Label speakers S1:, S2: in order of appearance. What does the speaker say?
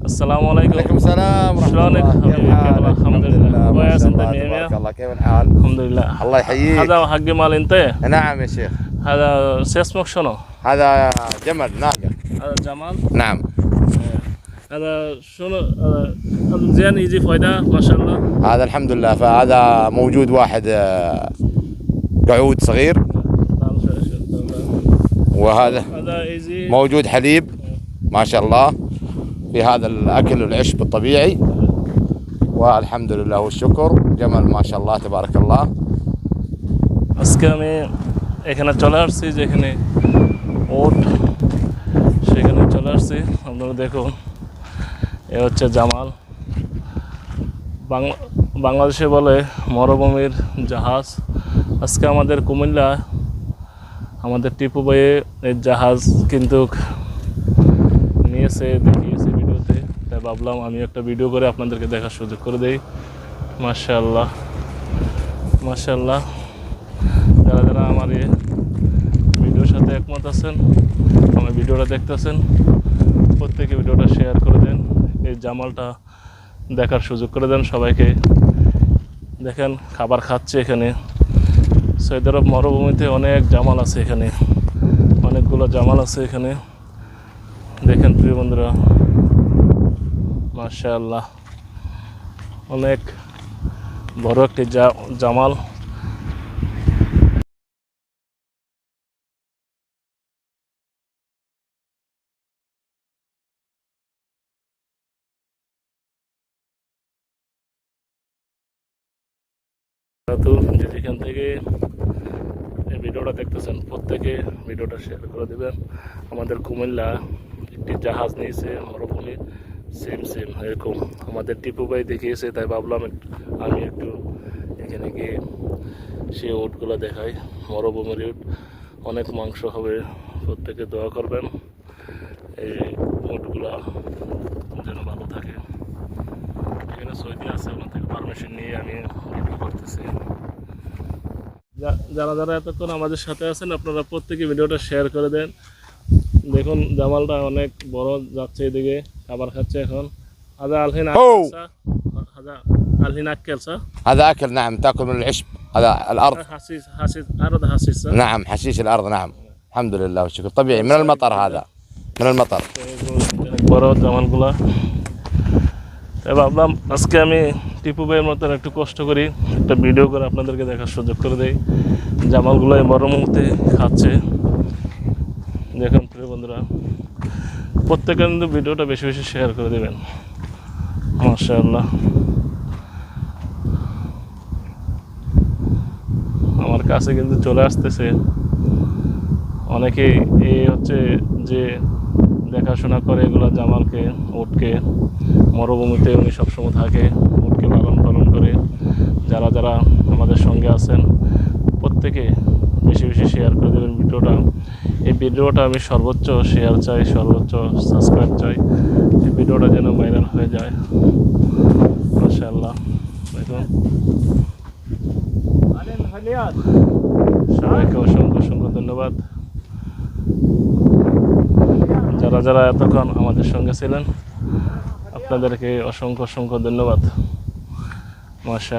S1: السلام عليكم.
S2: عليكم السلام ورحمة
S1: شلونك
S2: الله. كيف
S1: حبيبي؟
S2: حالك؟
S1: الحمد لله
S2: ما
S1: كويس.
S2: شاء
S1: انت
S2: الله
S1: مية
S2: تبارك
S1: مية
S2: الله. كيف الحال؟
S1: الحمد لله.
S2: الله يحييك.
S1: هذا حق مال انت؟
S2: نعم يا شيخ.
S1: هذا اسمك شنو؟
S2: هذا جمل ناقة.
S1: هذا جمال.
S2: نعم.
S1: هذا شنو هذا زين يجي فايدة ما شاء الله.
S2: هذا الحمد لله. فهذا موجود واحد قعود صغير، وهذا
S1: هذا يجي
S2: موجود حليب ما شاء الله في هذا الأكل والعشب الطبيعي، والحمد لله والشكر. جمل ما شاء الله تبارك الله.
S1: আজকে আমি এখানে চলে আসছি, যেখানে ওট সেখানে চলে আসছি। আপনারা দেখুন, এ হচ্ছে জামাল। বাংলাদেশে বলে মরুভূমির জাহাজ। আজকে আমাদের কুমিল্লা, আমাদের টিপু ভাইয়ে এই জাহাজ কিন্তু নিয়েছে, দেখিয়েছে ভিডিওতে। তাই ভাবলাম আমি একটা ভিডিও করে আপনাদেরকে দেখার সুযোগ করে দেই। মাশাআল্লাহ মাশাআল্লাহ। যারা যারা আমার এই ভিডিওর সাথে একমত আছেন, আমার ভিডিওটা দেখতেছেন, প্রত্যেকে ভিডিওটা শেয়ার করে দেন, এই জামালটা দেখার সুযোগ করে দেন সবাইকে। দেখেন খাবার খাচ্ছে এখানে। সৌদি আরব মরুভূমিতে অনেক জামাল আছে, এখানে অনেকগুলো জামাল আছে এখানে। দেখেন প্রিয় বন্ধুরা, মাশাআল্লাহ অনেক বড় একটি জামাল। যেখান থেকে এই ভিডিওটা দেখতেছেন, প্রত্যেকে ভিডিওটা শেয়ার করে দেবেন। আমাদের কুমিল্লা একটি জাহাজ নিয়েছে মরুভূমি, সেম এরকম আমাদের টিপু ভাই দেখিয়েছে। তাই ভাবলাম আমি একটু এখানে গিয়ে সেই উটগুলো দেখাই। মরুভূমির উট, অনেক মাংস হবে। প্রত্যেকে দোয়া করবেন এই উটগুলা যেন ভালো থাকে। এখানে সৌদি আছে, ওখান থেকে পারমিশন নিয়ে আমি ভিডিও করতেছি। যারা যারা এতক্ষণ আমাদের সাথে আছেন, আপনারা প্রত্যেকে ভিডিওটা শেয়ার করে দেন। দেখুন জামালটা অনেক বড় যাচ্ছে, এদিকে খাবার খাচ্ছে এখন। هذا الحين هذا الحين أكل صح؟
S2: هذا أكل نعم، تأكل من العشب. هذا الأرض.
S1: حشيش أرض حشيش صح؟
S2: نعم حشيش الأرض. نعم الحمد لله والشكر. طبيعي من المطر، هذا من المطر.
S1: বড় জামালগুলা। তাই ভাবলাম আজকে আমি টিপু ভাইয়ের মতন একটু কষ্ট করি, একটা ভিডিও করে আপনাদেরকে দেখার সুযোগ করে দেই। জামালগুলো এই মরুভূমিতে খাচ্ছে। দেখুন প্রিয় বন্ধুরা, প্রত্যেকে কিন্তু ভিডিওটা বেশি বেশি শেয়ার করে দেবেন। মাশাআল্লাহ। আমার কাছে কিন্তু চলে আসতেছে অনেকেই। এই হচ্ছে যে দেখাশোনা করে এগুলো জামালকে, উটকে। মরুভূমিতে উনি সবসময় থাকে, উটকে পালন করে। যারা যারা আমাদের সঙ্গে আছেন, প্রত্যেকে বেশি বেশি শেয়ার করে দেবেন ভিডিওটা। এই ভিডিওটা আমি সর্বোচ্চ শেয়ার চাই, সর্বোচ্চ সাবস্ক্রাইব চাই। এই ভিডিওটা যেন ভাইরাল হয়ে যায়। মাশাআল্লাহ। দেখুন সবাইকে অসংখ্য ধন্যবাদ। যারা যারা এতক্ষণ আমাদের সঙ্গে ছিলেন, আপনাদেরকে অসংখ্য ধন্যবাদ। মাশাআল্লাহ।